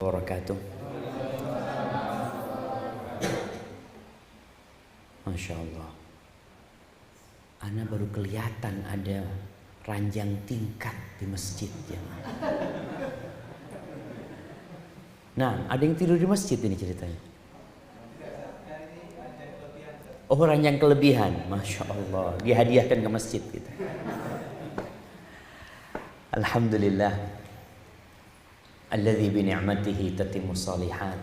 Wabarakatuh. Masya Allah. Ana baru kelihatan ada ranjang tingkat di masjid ya. Nah, ada yang tidur di masjid ini ceritanya. Oh, ranjang kelebihan. Masya Allah. Dihadiahkan ke masjid gitu. Alhamdulillah. Alladzi bi ni'matihi tatimmu shalihat.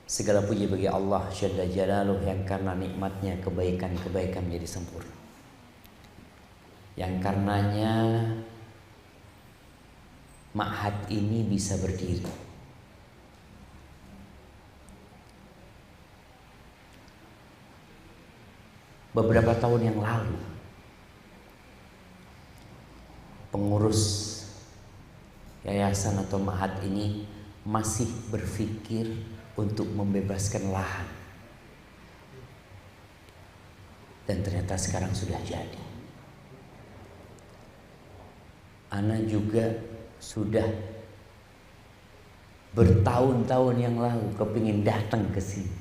Segala puji bagi Allah Jalla Jalaluh yang karena nikmatnya kebaikan-kebaikan menjadi sempurna. Yang karenanya ma'had ini bisa berdiri. Beberapa tahun yang lalu pengurus yayasan atau ma'had ini masih berpikir untuk membebaskan lahan. Dan ternyata sekarang sudah jadi. Ana juga sudah bertahun-tahun yang lalu kepingin datang ke sini.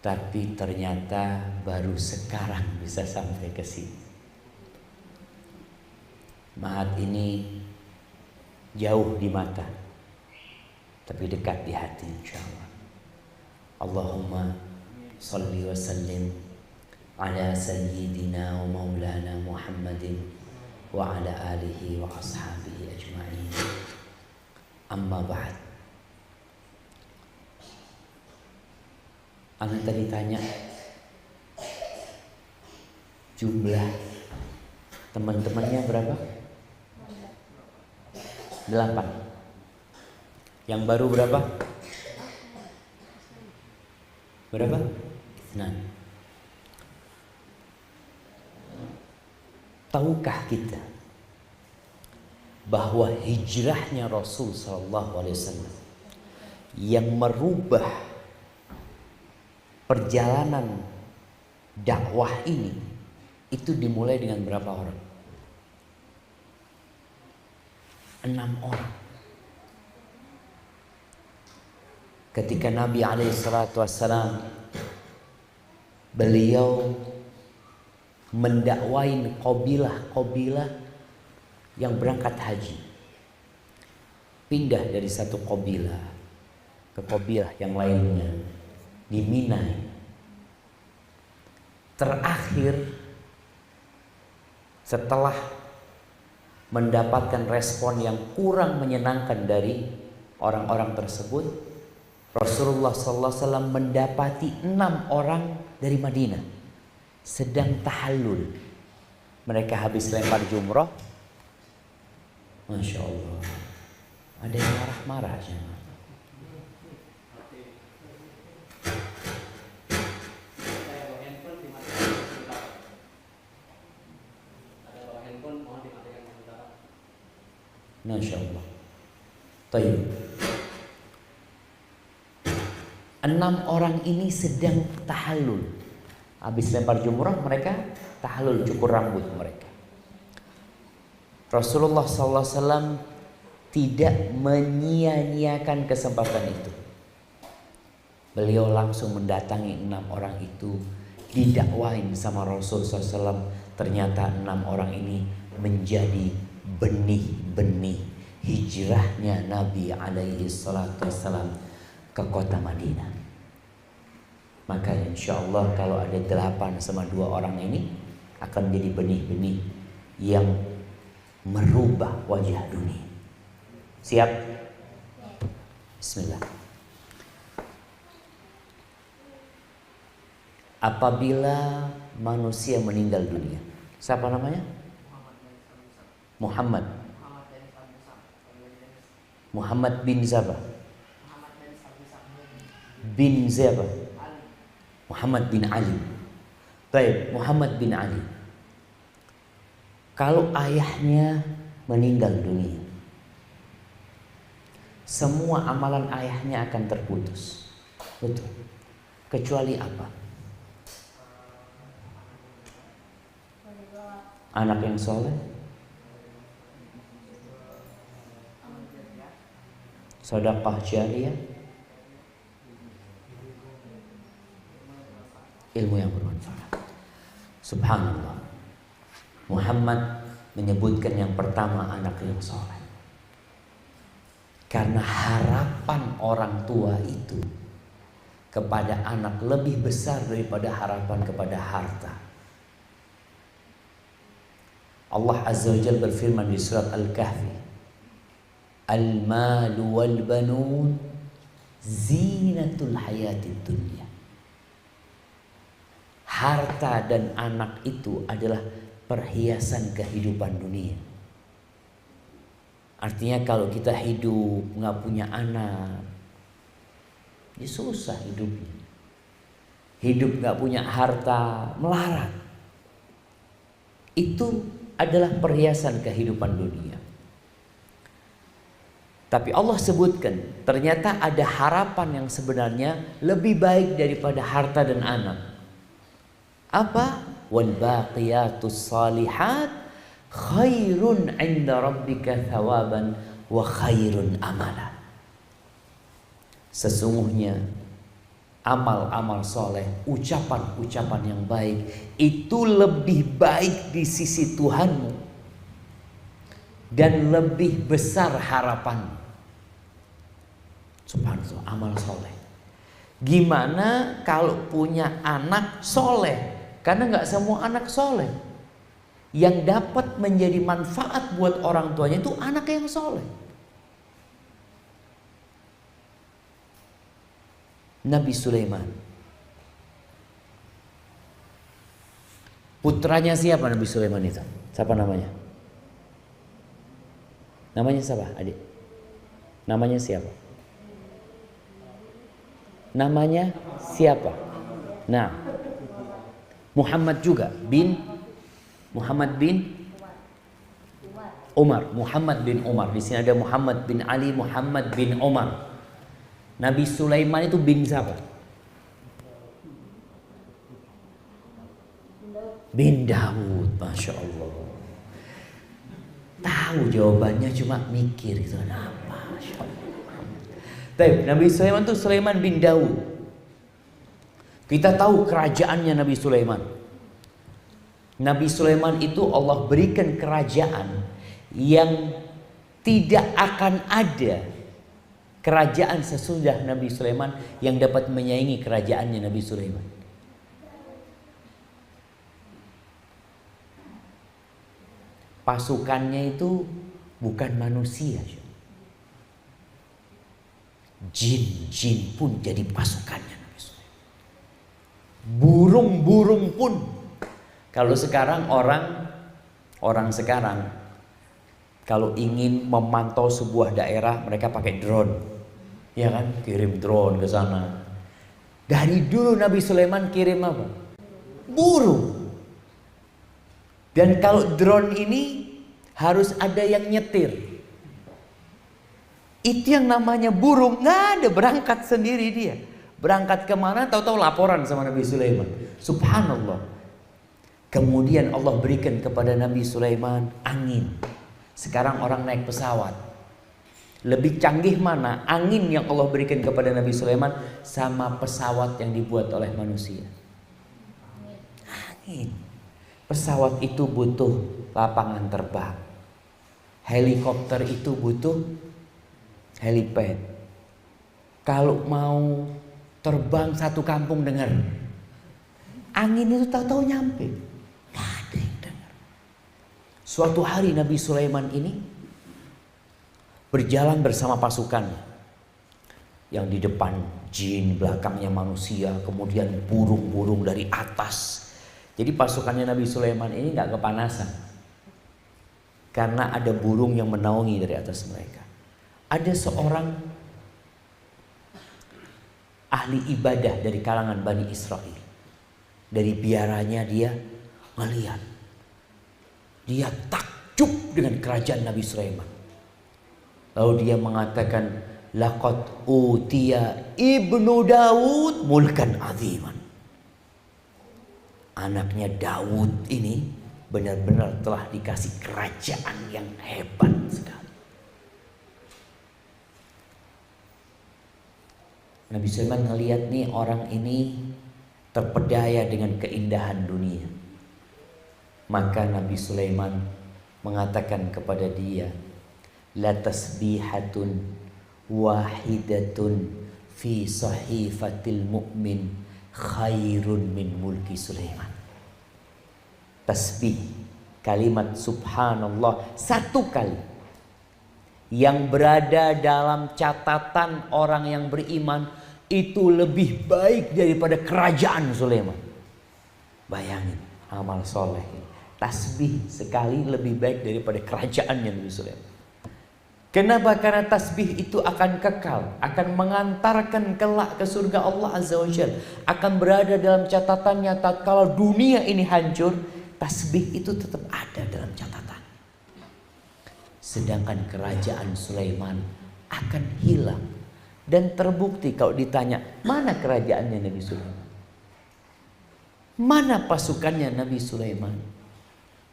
Tapi ternyata baru sekarang bisa sampai ke sini. Ma'had ini jauh di mata, tapi dekat di hati insyaallah. Allahumma salli wa sallim ala sayyidina wa maulana Muhammadin wa ala alihi wa ashabihi ajma'in. Amma ba'd. Ana tadi tanya jumlah teman-temannya berapa? 8. Yang baru berapa? Berapa? 9. Tahukah kita bahwa hijrahnya Rasul sallallahu alaihi wasallam yang merubah perjalanan dakwah ini itu dimulai dengan berapa orang? 6 orang. Ketika Nabi SAW beliau mendakwain qabilah yang berangkat haji, pindah dari satu qabilah ke qabilah yang lainnya di Mina. Terakhir setelah mendapatkan respon yang kurang menyenangkan dari orang-orang tersebut, Rasulullah SAW mendapati 6 orang dari Madinah sedang tahallul. Mereka habis lempar jumroh. Masya Allah, ada yang marah-marah jangan. Masya Allah. Tayyib. 6 orang ini sedang tahallul. Habis lempar jumrah mereka tahallul, cukur rambut mereka. Rasulullah SAW tidak menyia-nyiakan kesempatan itu. Beliau langsung mendatangi 6 orang itu, didakwain sama Rasulullah SAW. Ternyata 6 orang ini menjadi benih-benih hijrahnya Nabi alaihi salatu wassalam ke kota Madinah. Maka insya Allah kalau ada 8 sama 2 orang ini akan menjadi benih-benih yang merubah wajah dunia. Siap? Bismillah. Apabila manusia meninggal dunia, siapa namanya? Muhammad bin siapa? Bin siapa? Muhammad bin Ali. Baik, Muhammad bin Ali. Kalau ayahnya meninggal dunia, semua amalan ayahnya akan terputus. Betul. Kecuali apa? Anak yang soleh, sedekah jariyah, ilmu yang bermanfaat. Subhanallah. Muhammad menyebutkan yang pertama anak yang soleh. Karena harapan orang tua itu kepada anak lebih besar daripada harapan kepada harta. Allah Azza wa Jalla berfirman di surat Al-Kahfi, Al-malu wal banun zinatul hayatid dunya. Harta dan anak itu adalah perhiasan kehidupan dunia. Artinya kalau kita hidup nggak punya anak, ya susah hidupnya. Hidup nggak punya harta, melarat. Itu adalah perhiasan kehidupan dunia. Tapi Allah sebutkan ternyata ada harapan yang sebenarnya lebih baik daripada harta dan anak. Apa? Wal baqiyatus salihat khairun 'inda rabbika thawaban wa khairun amala. Sesungguhnya amal-amal soleh, ucapan-ucapan yang baik itu lebih baik di sisi Tuhanmu dan lebih besar harapan. Subhanallah, amal soleh. Gimana kalau punya anak soleh? Karena nggak semua anak soleh. Yang dapat menjadi manfaat buat orang tuanya itu anak yang soleh. Nabi Sulaiman, putranya siapa Nabi Sulaiman itu? Siapa namanya? Namanya siapa, adik? Namanya siapa? Namanya siapa? Nah, Muhammad juga bin Muhammad bin Umar. Muhammad bin Umar. Di sini ada Muhammad bin Ali, Muhammad bin Umar. Nabi Sulaiman itu bin siapa? Bin Daud. Masya Allah. Tahu jawabannya, cuma mikir itu apa. Masya Allah. Tapi Nabi Sulaiman itu Sulaiman bin Daud. Kita tahu kerajaannya Nabi Sulaiman. Nabi Sulaiman itu Allah berikan kerajaan yang tidak akan ada kerajaan sesudah Nabi Sulaiman yang dapat menyaingi kerajaannya Nabi Sulaiman. Pasukannya itu bukan manusia. Jin-jin pun jadi pasukannya Nabi Sulaiman. Burung-burung pun. Kalau sekarang orang sekarang kalau ingin memantau sebuah daerah, mereka pakai drone. Ya kan? Kirim drone ke sana. Dari dulu Nabi Sulaiman kirim apa? Burung. Dan kalau drone ini harus ada yang nyetir. Itu yang namanya burung. Nggak ada, berangkat sendiri dia. Berangkat kemana tahu-tahu laporan sama Nabi Sulaiman. Subhanallah. Kemudian Allah berikan kepada Nabi Sulaiman angin. Sekarang orang naik pesawat. Lebih canggih mana angin yang Allah berikan kepada Nabi Sulaiman sama pesawat yang dibuat oleh manusia? Angin. Pesawat itu butuh lapangan terbang. Helikopter itu butuh helipad. Kalau mau terbang satu kampung, dengar angin itu tahu-tahu nyampe. Gak ada yang dengar. Suatu hari Nabi Sulaiman ini berjalan bersama pasukannya. Yang di depan jin, belakangnya manusia, kemudian burung-burung dari atas. Jadi pasukannya Nabi Sulaiman ini gak kepanasan. Karena ada burung yang menaungi dari atas mereka. Ada seorang ahli ibadah dari kalangan Bani Israel. Dari biaranya dia melihat. Dia takjub dengan kerajaan Nabi Sulaiman. Lalu dia mengatakan, laqad utiya ibnu Daud mulkan aziman. Anaknya Daud ini benar-benar telah dikasih kerajaan yang hebat sekali. Nabi Sulaiman ngelihat nih orang ini terpedaya dengan keindahan dunia. Maka Nabi Sulaiman mengatakan kepada dia, la tasbihatun wahidatun fi sahifatil mu'min khairun min mulki Sulaiman. Tasbih, kalimat subhanallah satu kali yang berada dalam catatan orang yang beriman itu lebih baik daripada kerajaan Sulaiman. Bayangin amal soleh, tasbih sekali lebih baik daripada kerajaannya Nabi Sulaiman. Kenapa? Karena tasbih itu akan kekal, akan mengantarkan kelak ke surga Allah Azza wa Jalla, akan berada dalam catatannya. Tatkala dunia ini hancur, tasbih itu tetap ada dalam catatan. Sedangkan kerajaan Sulaiman akan hilang. Dan terbukti kalau ditanya, mana kerajaannya Nabi Sulaiman? Mana pasukannya Nabi Sulaiman?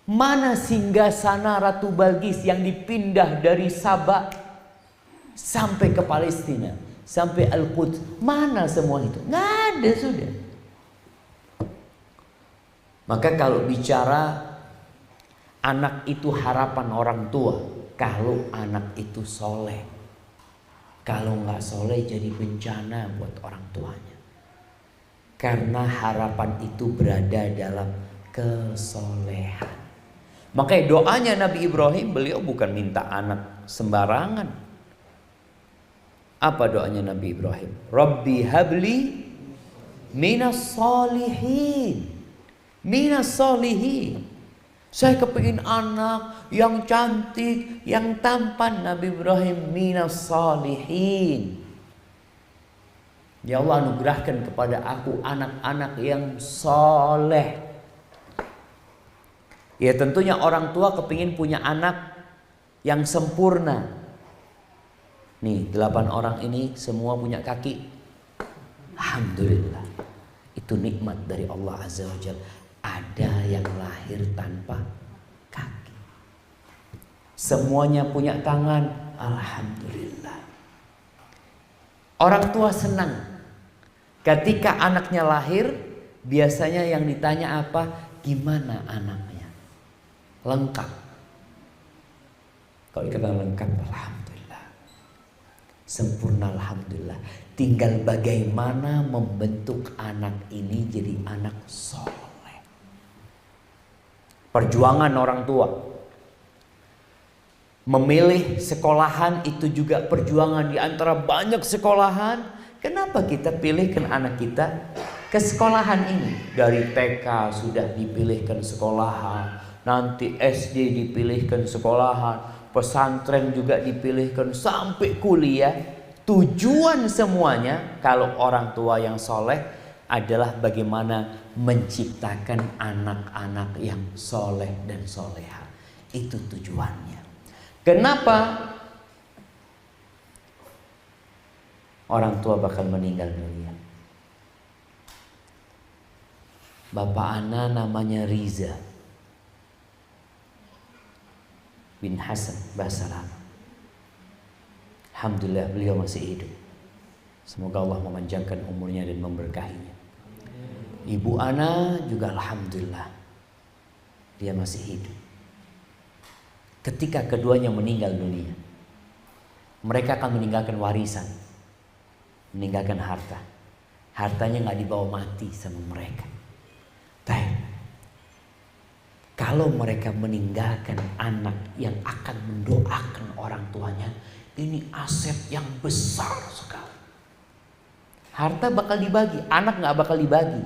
Mana singgasana Ratu Balqis yang dipindah dari Sabah sampai ke Palestina, sampai Al-Quds? Mana semua itu? Nggak ada sudah. Maka kalau bicara anak itu harapan orang tua, kalau anak itu soleh. Kalau nggak soleh jadi bencana buat orang tuanya. Karena harapan itu berada dalam kesolehan. Makanya doanya Nabi Ibrahim, beliau bukan minta anak sembarangan. Apa doanya Nabi Ibrahim? Rabbi habli minas solihin. Minas solihin. Saya kepingin anak yang cantik, yang tampan. Nabi Ibrahim minas solihin. Ya Allah, anugerahkan kepada aku anak-anak yang soleh. Ya tentunya orang tua kepingin punya anak yang sempurna. Nih 8 orang ini semua punya kaki. Alhamdulillah. Itu nikmat dari Allah Azza wa Jalla. Ada yang lahir tanpa kaki. Semuanya punya tangan. Alhamdulillah. Orang tua senang ketika anaknya lahir. Biasanya yang ditanya apa? Gimana anaknya? Lengkap. Kalau dikatakan lengkap, alhamdulillah. Sempurna, alhamdulillah. Tinggal bagaimana membentuk anak ini jadi anak soleh. Perjuangan orang tua. Memilih sekolahan itu juga perjuangan di antara banyak sekolahan. Kenapa kita pilihkan anak kita ke sekolahan ini? Dari TK sudah dipilihkan sekolahan. Nanti SD dipilihkan sekolahan, pesantren juga dipilihkan sampai kuliah. Tujuan semuanya kalau orang tua yang soleh adalah bagaimana menciptakan anak-anak yang soleh dan soleha. Itu tujuannya. Kenapa orang tua bakal meninggal dunia? Bapak ana namanya Riza bin Hasan Basalam. Alhamdulillah beliau masih hidup. Semoga Allah memanjangkan umurnya dan memberkahinya. Ibu ana juga alhamdulillah dia masih hidup. Ketika keduanya meninggal dunia, mereka akan meninggalkan warisan, meninggalkan harta. Hartanya nggak dibawa mati sama mereka. Tapi kalau mereka meninggalkan anak yang akan mendoakan orang tuanya, ini aset yang besar sekali. Harta bakal dibagi, anak nggak bakal dibagi.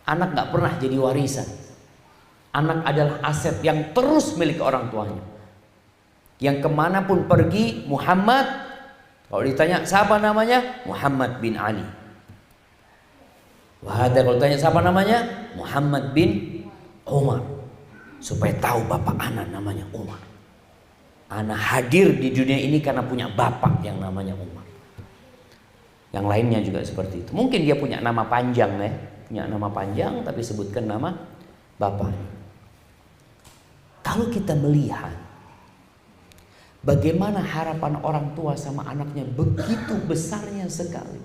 Anak nggak pernah jadi warisan. Anak adalah aset yang terus milik orang tuanya. Yang kemanapun pergi, Muhammad. Kalau ditanya siapa namanya, Muhammad bin Ali. Wahada kalau ditanya siapa namanya, Muhammad bin Umar. Supaya tahu bapak anak namanya Umar. Anak hadir di dunia ini karena punya bapak yang namanya Umar. Yang lainnya juga seperti itu. Mungkin dia punya nama panjang ya, punya nama panjang tapi sebutkan nama bapaknya. Kalau kita melihat Bagaimana harapan orang tua sama anaknya begitu besarnya sekali.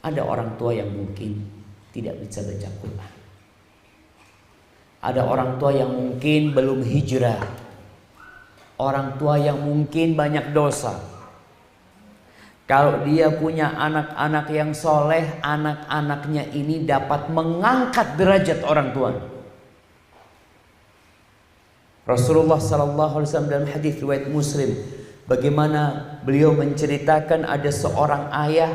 Ada orang tua yang mungkin tidak bisa baca Quran. Ada orang tua yang mungkin belum hijrah. Orang tua yang mungkin banyak dosa. Kalau dia punya anak-anak yang soleh, anak-anaknya ini dapat mengangkat derajat orang tua. Rasulullah SAW dalam hadis riwayat Muslim, bagaimana beliau menceritakan ada seorang ayah,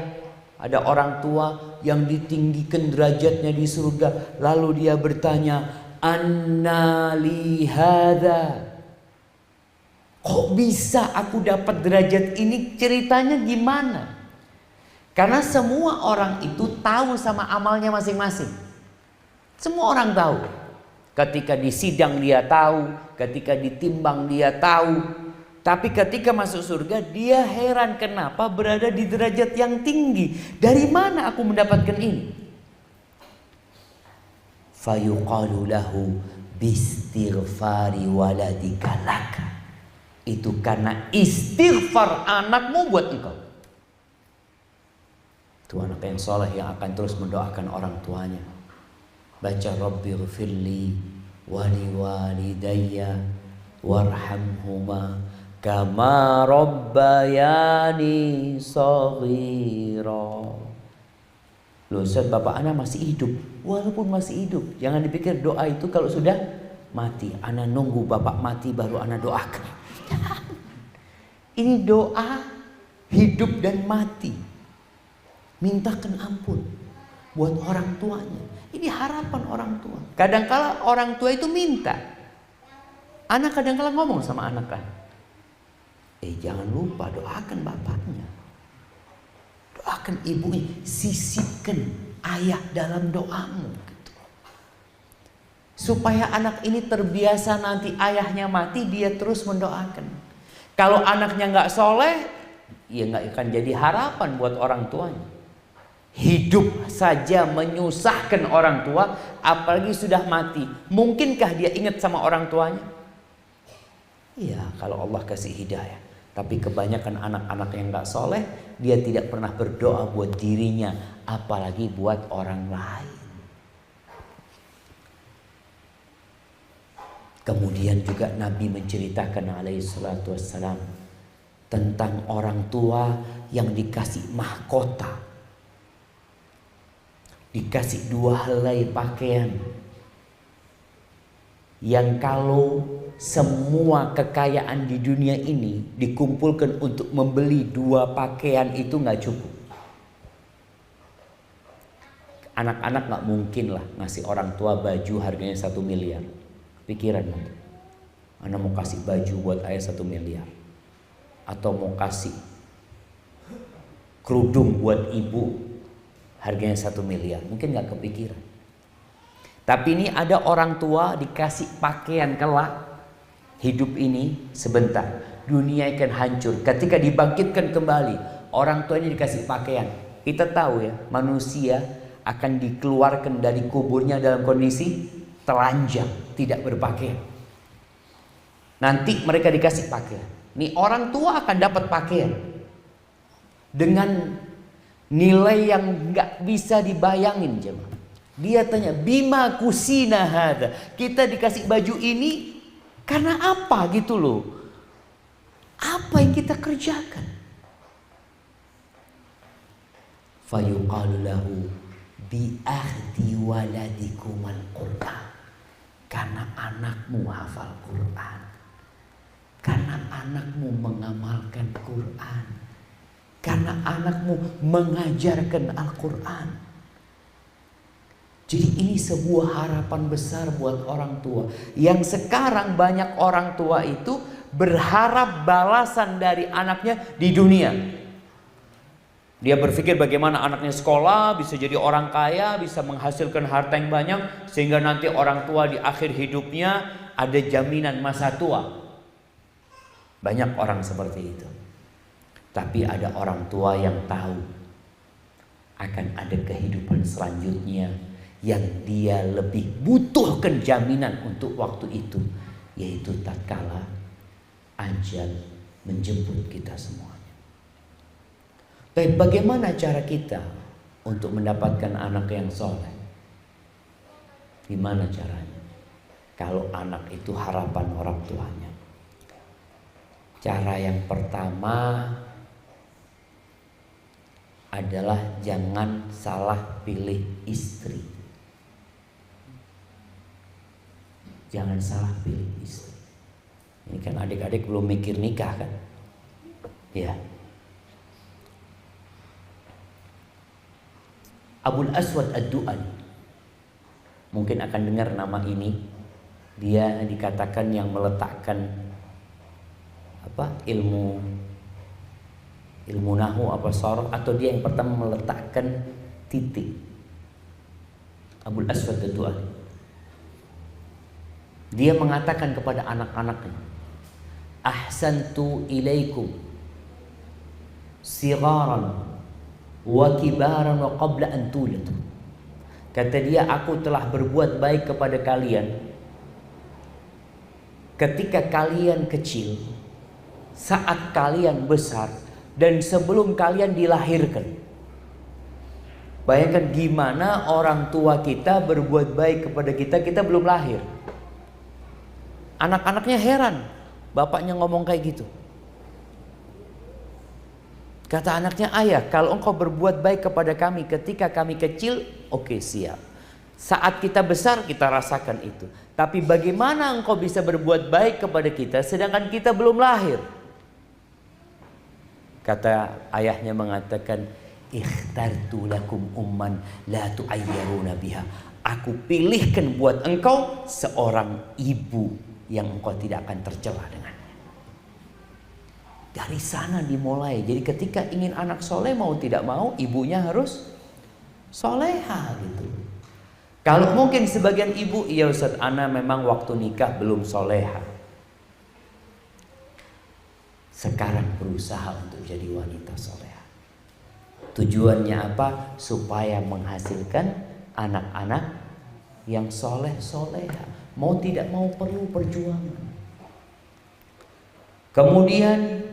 ada orang tua yang ditinggikan derajatnya di surga. Lalu dia bertanya, "Anna li hadza?" Kok bisa aku dapat derajat ini? Ceritanya gimana? Karena semua orang itu tahu sama amalnya masing-masing. Semua orang tahu. Ketika di sidang dia tahu, ketika ditimbang dia tahu. Tapi ketika masuk surga dia heran kenapa berada di derajat yang tinggi. Dari mana aku mendapatkan ini? Fayuqalu lahu bistighfari waladika laka. Itu karena istighfar anakmu buat engkau. Itu anak yang soleh yang akan terus mendoakan orang tuanya. Baca Rabbighfirli wali walidayya warhamhuma kama rabbayani shaghira. Loh Ustaz, bapak anak masih hidup. Walaupun masih hidup, jangan dipikir doa itu kalau sudah mati. Anak nunggu bapak mati baru anak doakan. Ini doa hidup dan mati. Mintakan ampun buat orang tuanya. Ini harapan orang tua. Kadangkala orang tua itu minta. Anak kadangkala ngomong sama anak kan, jangan lupa doakan bapaknya, doakan ibunya, sisipkan ayah dalam doamu gitu. Supaya anak ini terbiasa nanti ayahnya mati dia terus mendoakan. Kalau anaknya nggak soleh, ya nggak akan jadi harapan buat orang tuanya. Hidup saja menyusahkan orang tua, apalagi sudah mati. Mungkinkah dia ingat sama orang tuanya? Iya, kalau Allah kasih hidayah. Tapi kebanyakan anak-anak yang nggak soleh, dia tidak pernah berdoa buat dirinya, apalagi buat orang lain. Kemudian juga Nabi menceritakan alaihi salatu wassalam tentang orang tua yang dikasih mahkota, dikasih 2 helai pakaian, yang kalau semua kekayaan di dunia ini dikumpulkan untuk membeli 2 pakaian itu nggak cukup. Anak-anak nggak mungkin lah ngasih orang tua baju harganya 1 miliar. Pikiran, anak mau kasih baju buat ayah 1 miliar, atau mau kasih kerudung buat ibu harganya 1 miliar, mungkin nggak kepikiran. Tapi ini ada orang tua dikasih pakaian kelak, hidup ini sebentar, dunia akan hancur. Ketika dibangkitkan kembali, orang tua ini dikasih pakaian. Kita tahu ya, manusia akan dikeluarkan dari kuburnya dalam kondisi telanjang, tidak berpakaian. Nanti mereka dikasih pakaian. Nih orang tua akan dapat pakaian dengan nilai yang nggak bisa dibayangin jemaah. Dia tanya, bima kusina hada. Kita dikasih baju ini karena apa gitu loh? Apa yang kita kerjakan? Fayuqalu lahu bi ahdi waladikumal Qur'an. Karena anakmu hafal Quran, karena anakmu mengamalkan Quran, karena anakmu mengajarkan Al-Quran. Jadi ini sebuah harapan besar buat orang tua. Yang sekarang banyak orang tua itu berharap balasan dari anaknya di dunia. Dia berpikir bagaimana anaknya sekolah, bisa jadi orang kaya, bisa menghasilkan harta yang banyak, sehingga nanti orang tua di akhir hidupnya ada jaminan masa tua. Banyak orang seperti itu. Tapi ada orang tua yang tahu akan ada kehidupan selanjutnya yang dia lebih butuhkan jaminan untuk waktu itu, yaitu tatkala ajal menjemput kita semuanya. Tapi bagaimana cara kita untuk mendapatkan anak yang soleh? Gimana caranya? Kalau anak itu harapan orang tuanya. Cara yang pertama adalah jangan salah pilih istri. Jangan salah pilih istri. Ini kan adik-adik belum mikir nikah kan? Ya. Abul Aswad Ad-Du'ali, mungkin akan dengar nama ini. Dia dikatakan yang meletakkan ilmu nahu sorof, atau dia yang pertama meletakkan titik. Abul Aswad Ad-Du'ali, dia mengatakan kepada anak-anaknya, ahsantu ilaikum sigaran wa kibaran wa qabla an tuladu. Kata dia, aku telah berbuat baik kepada kalian ketika kalian kecil, saat kalian besar, dan sebelum kalian dilahirkan. Bayangkan gimana orang tua kita berbuat baik kepada kita, kita belum lahir. Anak-anaknya heran, bapaknya ngomong kayak gitu. Kata anaknya, ayah, kalau engkau berbuat baik kepada kami ketika kami kecil, oke, siap. Saat kita besar, kita rasakan itu. Tapi bagaimana engkau bisa berbuat baik kepada kita sedangkan kita belum lahir? Kata ayahnya mengatakan, ikhtartu lakum umman la tu'ayyaruna biha. Aku pilihkan buat engkau seorang ibu yang engkau tidak akan tercela dengannya. Dari sana dimulai. Jadi ketika ingin anak soleh, mau tidak mau ibunya harus soleha gitu. Kalau mungkin sebagian ibu, iya Ustaz, ana memang waktu nikah belum soleha. Sekarang berusaha untuk jadi wanita soleha. Tujuannya apa? Supaya menghasilkan anak-anak yang soleh-soleha. Mau tidak mau perlu perjuangan. Kemudian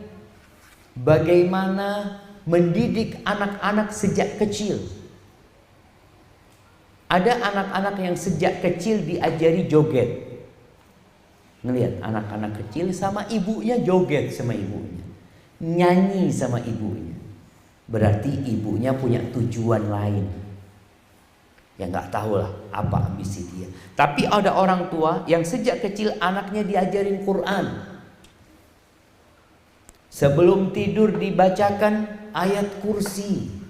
bagaimana mendidik anak-anak sejak kecil. Ada anak-anak yang sejak kecil diajari joget. Ngelihat anak-anak kecil sama ibunya joget sama ibunya, nyanyi sama ibunya. Berarti ibunya punya tujuan lain. Ya nggak tahu lah apa ambisi dia. Tapi ada orang tua yang sejak kecil anaknya diajarin Quran. Sebelum tidur dibacakan ayat kursi.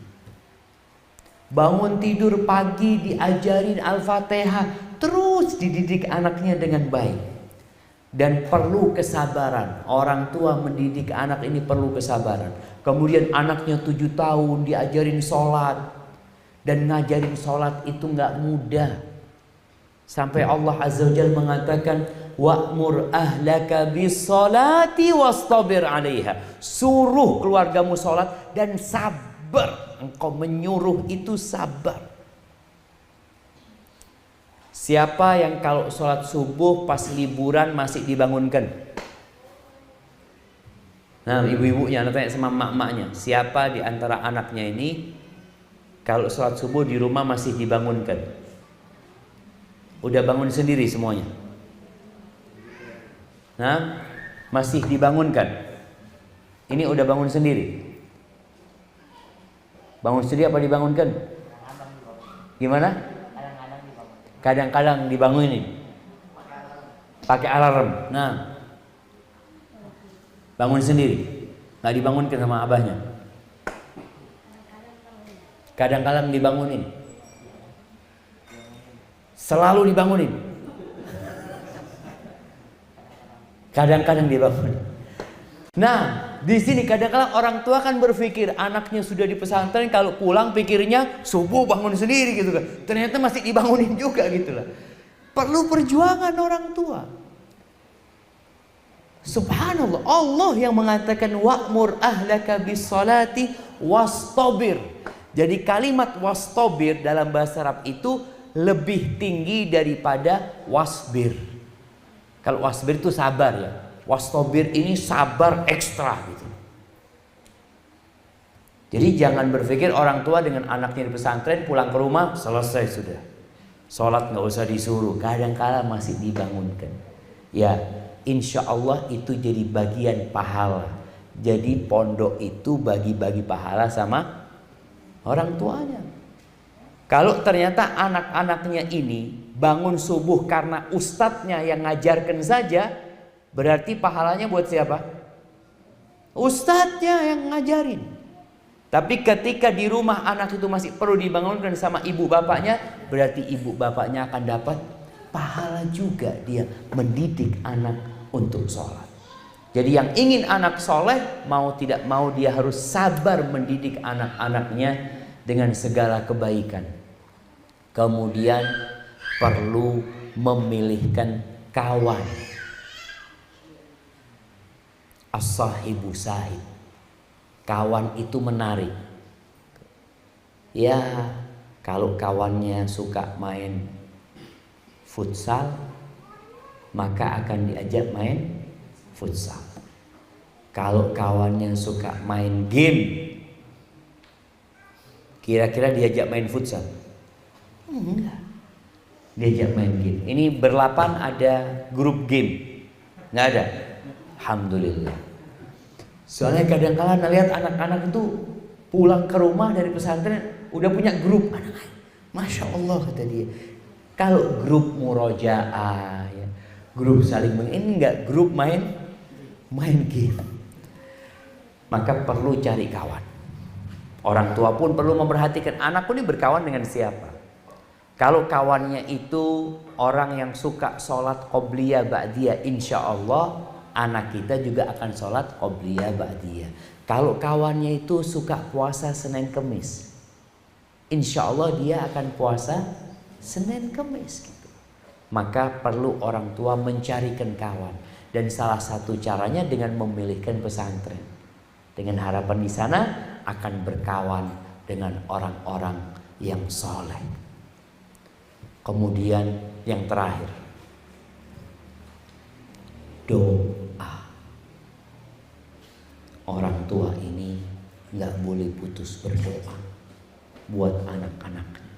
Bangun tidur pagi diajarin Al-Fatihah. Terus dididik anaknya dengan baik. Dan perlu kesabaran. Orang tua mendidik anak ini perlu kesabaran. Kemudian anaknya 7 tahun diajarin sholat. Dan ngajarin sholat itu nggak mudah. Sampai Allah Azza wa Jalla mengatakan, wa'mur ahlaka bis-sholati wastabir 'alaiha. Suruh keluargamu sholat dan sabar. Engkau menyuruh itu sabar. Siapa yang kalau sholat subuh pas liburan masih dibangunkan? Nah, ibu-ibunya tanya sama mak-maknya, siapa di antara anaknya ini kalau sholat subuh di rumah masih dibangunkan? Udah bangun sendiri semuanya? Nah, masih dibangunkan? Ini udah bangun sendiri? Bangun sendiri apa dibangunkan? Gimana? Kadang-kadang dibangunin. Pakai alarm. Nah, bangun sendiri, nggak dibangunkan sama abahnya. Kadang-kadang dibangunin. Selalu dibangunin. Kadang-kadang dibangunin. Nah, di sini kadang-kadang orang tua kan berpikir anaknya sudah di pesantren, kalau pulang pikirnya subuh bangun sendiri gitu kan. Ternyata masih dibangunin juga gitu lah. Perlu perjuangan orang tua. Subhanallah, Allah yang mengatakan wa'mur ahlaka bis-sholati wastabir. Jadi kalimat wastabir dalam bahasa Arab itu lebih tinggi daripada wasbir. Kalau wasbir itu sabar ya. Wastobir ini sabar ekstra gitu. Jadi jangan berpikir orang tua dengan anaknya di pesantren pulang ke rumah selesai sudah. Sholat nggak usah disuruh, kadang-kala masih dibangunkan. Ya, insya Allah itu jadi bagian pahala. Jadi pondok itu bagi-bagi pahala sama orang tuanya. Kalau ternyata anak-anaknya ini bangun subuh karena ustadznya yang ngajarkan saja, berarti pahalanya buat siapa? Ustadznya yang ngajarin. Tapi ketika di rumah anak itu masih perlu dibangunkan sama ibu bapaknya, berarti ibu bapaknya akan dapat pahala juga, dia mendidik anak untuk sholat. Jadi yang ingin anak soleh, mau tidak mau dia harus sabar mendidik anak-anaknya dengan segala kebaikan. Kemudian perlu memilihkan kawan. As-sahibu sahib. Kawan itu menarik. Ya, kalau kawannya suka main futsal, maka akan diajak main futsal. Kalau kawannya suka main game, kira-kira diajak main futsal? Enggak. Diajak main game. Ini berlapan ada grup game? Nggak ada? Alhamdulillah. Soalnya kadang-kala lihat anak-anak itu pulang ke rumah dari pesantren udah punya grup anak. Masya Allah kata dia. Kalau grup murojaah, ya, grup saling ini enggak, grup main game. Maka perlu cari kawan. Orang tua pun perlu memperhatikan anakku ini berkawan dengan siapa. Kalau kawannya itu orang yang suka sholat qobliyah ba'diyah, insya Allah anak kita juga akan sholat qobliyah ba'diyah. Kalau kawannya itu suka puasa Senin Kemis, insya Allah dia akan puasa Senin Kemis gitu. Maka perlu orang tua mencarikan kawan. Dan salah satu caranya dengan memilihkan pesantren. Dengan harapan di sana akan berkawan dengan orang-orang yang soleh. Kemudian yang terakhir, doa. Orang tua ini nggak boleh putus berdoa buat anak-anaknya.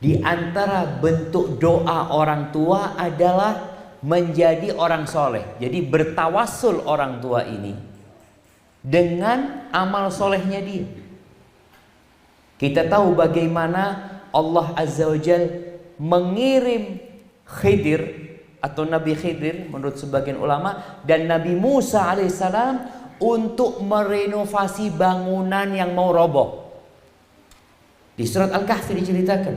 Di antara bentuk doa orang tua adalah menjadi orang soleh. Jadi bertawasul orang tua ini dengan amal solehnya dia. Kita tahu bagaimana Allah Azza wa Jal mengirim Khidir atau Nabi Khidir menurut sebagian ulama dan Nabi Musa alaihissalam untuk merenovasi bangunan yang mau roboh. Di surat Al-Kahfi diceritakan.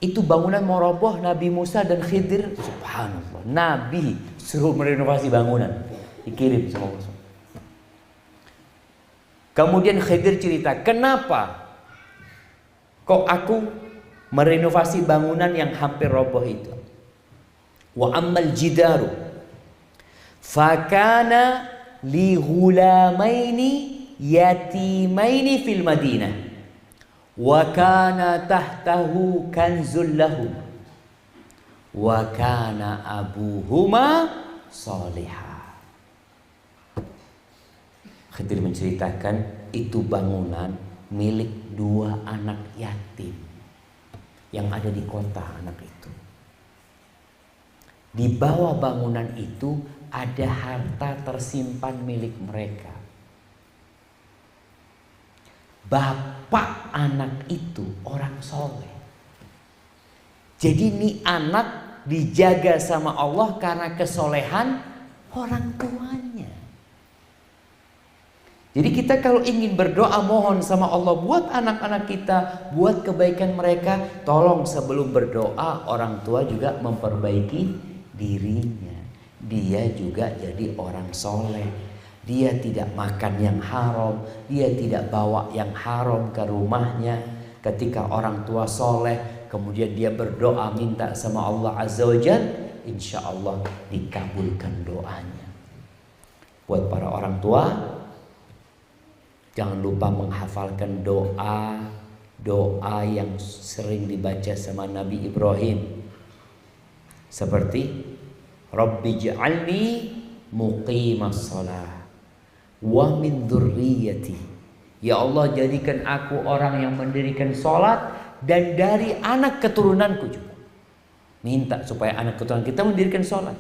Itu bangunan mau roboh, Nabi Musa dan Khidir, subhanallah, Nabi suruh merenovasi bangunan, dikirim sama Allah. Kemudian Khidir cerita, kenapa kok aku merenovasi bangunan yang hampir roboh itu? Wa ammal jidaru fakana li ghulamaini yatimaini fil Madinah wa kana tahtahu kanzul lahum wa kana abuhuma salihah. Khidir menceritakan itu bangunan milik dua anak yatim yang ada di kota anak itu. Di bawah bangunan itu ada harta tersimpan milik mereka. Bapak anak itu orang soleh. Jadi ini anak dijaga sama Allah karena kesolehan orang tuanya. Jadi kita kalau ingin berdoa mohon sama Allah buat anak-anak kita, buat kebaikan mereka, tolong sebelum berdoa orang tua juga memperbaiki dirinya. Dia juga jadi orang soleh. Dia tidak makan yang haram, dia tidak bawa yang haram ke rumahnya. Ketika orang tua soleh, kemudian dia berdoa minta sama Allah Azza wa Jalla, insya Allah dikabulkan doanya. Buat para orang tua, jangan lupa menghafalkan doa yang sering dibaca sama Nabi Ibrahim. Seperti Rabbi ij'alni muqimas shalah wa min dzurriyyati. Ya Allah, jadikan aku orang yang mendirikan salat dan dari anak keturunanku juga. Minta supaya anak keturunan kita mendirikan salat.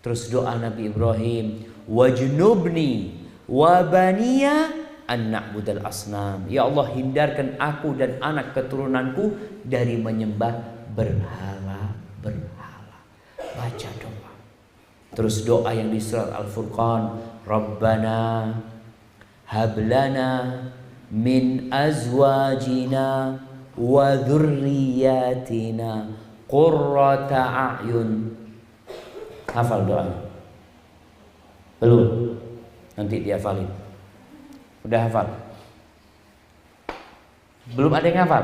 Terus doa Nabi Ibrahim, wajnubni wa baniya an na'budal asnam. Ya Allah, hindarkan aku dan anak keturunanku dari menyembah berhala-berhala. Baca doa. Terus doa yang di surat Al-Furqan, Rabbana hablana min azwajina wa dzurriyyatina qurrata a'yun. Hafal doanya? Belum? Nanti dihafalin. Udah hafal? Belum ada yang hafal?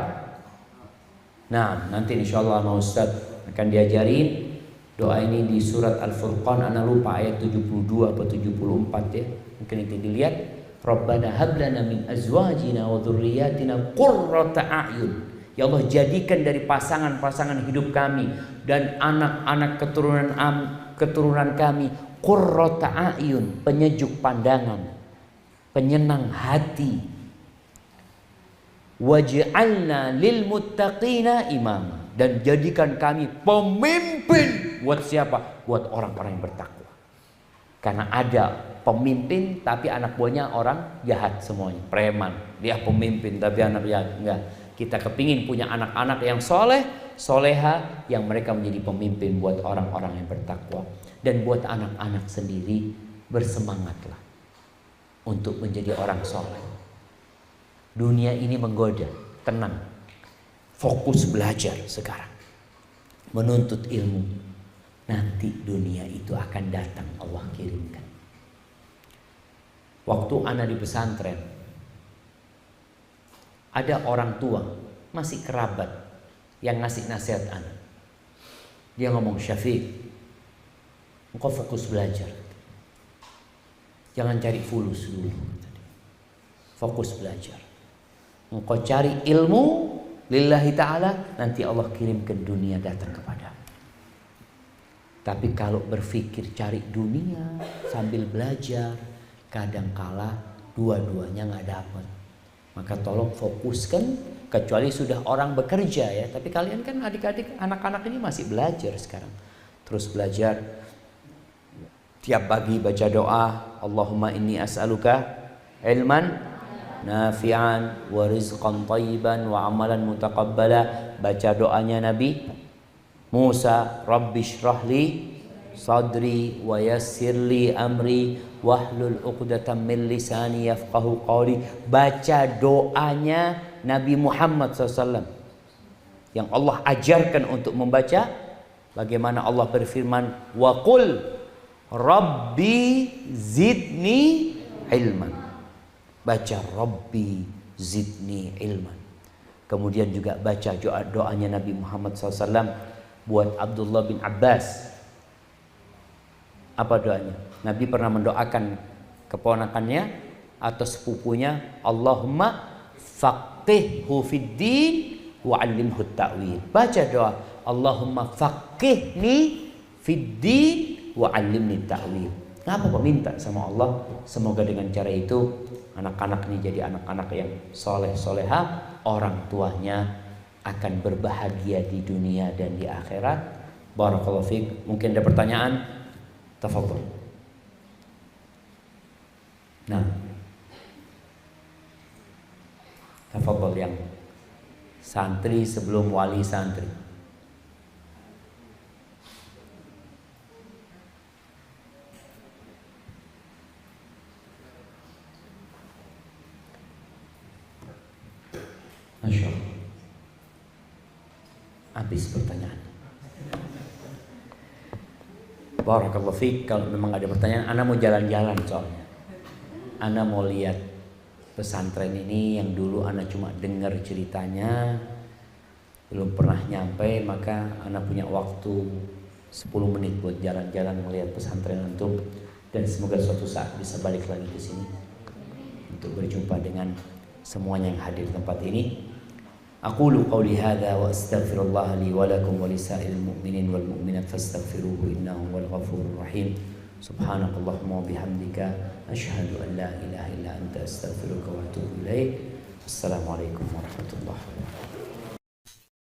Nah, nanti insyaallah sama Ustaz akan diajarin doa ini di surat Al-Furqan. Ana lupa ayat 72 atau 74 ya. Mungkin nanti dilihat. Rabbana hablana min azwajina wa dzurriyyatina qurrata a'yun. Ya Allah, jadikan dari pasangan-pasangan hidup kami dan anak-anak keturunan kami qurrata a'yun, penyejuk pandangan, penyenang hati. Waj'alna lil muttaqina imama, dan jadikan kami pemimpin buat siapa? Buat orang-orang yang bertakwa. Karena ada pemimpin tapi anak buahnya orang jahat semuanya, preman. Dia pemimpin tapi anak jahat. Enggak. Kita kepingin punya anak-anak yang soleh, soleha, yang mereka menjadi pemimpin buat orang-orang yang bertakwa. Dan buat anak-anak sendiri, bersemangatlah untuk menjadi orang soleh. Dunia ini menggoda, tenang. Fokus belajar sekarang. Menuntut ilmu. Nanti dunia itu akan datang, Allah kirimkan. Waktu ana di pesantren, ada orang tua, masih kerabat, yang ngasih nasihat ana. Dia ngomong, Syafiq, engkau fokus belajar. Jangan cari fulus dulu. Fokus belajar. Engkau cari ilmu lillahi ta'ala, nanti Allah kirimkan dunia datang kepadamu. Tapi kalau berpikir cari dunia sambil belajar, kadangkala dua-duanya nggak dapat. Maka tolong fokuskan, kecuali sudah orang bekerja ya. Tapi kalian kan adik-adik, anak-anak ini masih belajar sekarang. Terus belajar. Tiap pagi baca doa, Allahumma inni as'aluka ilman nafi'an wa rizqan thayyiban wa amalan mutaqabbala. Baca doanya Nabi Musa, Rabbi shrahli sadri wa yassirli amri wahlul 'uqdatam min lisani yafqahu qawli. Baca doanya Nabi Muhammad SAW yang Allah ajarkan untuk membaca. Bagaimana Allah berfirman, wa qul Rabbi zidni ilman. Baca Rabbi zidni ilman. Kemudian juga baca doanya Nabi Muhammad SAW buat Abdullah bin Abbas. Apa doanya? Nabi pernah mendoakan keponakannya atau sepupunya, Allahumma faqihhu fid din wa 'allimhu ta'wil. Baca doa, Allahumma faqihni fid din wa 'allimni ta'wil. Kenapa kok minta sama Allah? Semoga dengan cara itu anak-anak ini jadi anak-anak yang soleh soleha, orang tuanya akan berbahagia di dunia dan di akhirat. Barakallahu fiik. Mungkin ada pertanyaan? Tafadhol. Nah, tafadhol yang santri sebelum wali santri. Masya Allah. Habis pertanyaan. Barakallahu fiik. Kalau memang ada pertanyaan, ana mau jalan-jalan soalnya. Ana mau lihat pesantren ini yang dulu ana cuma dengar ceritanya, belum pernah nyampe, maka ana punya waktu 10 menit buat jalan-jalan melihat pesantren antum, dan semoga suatu saat bisa balik lagi ke sini untuk berjumpa dengan semuanya yang hadir di tempat ini. Aqulu qawli hadza wa astaghfirullah li wa lakum wa lisa'iril mu'minin wal mu'minat fastaghfiruhu innahu huwal ghafurur rahim. Subhanakallahumma wa bihamdika asyhadu an la ilaha illa anta astaghfiruka wa atubu ilaik. Assalamualaikum warahmatullahi wabarakatuh.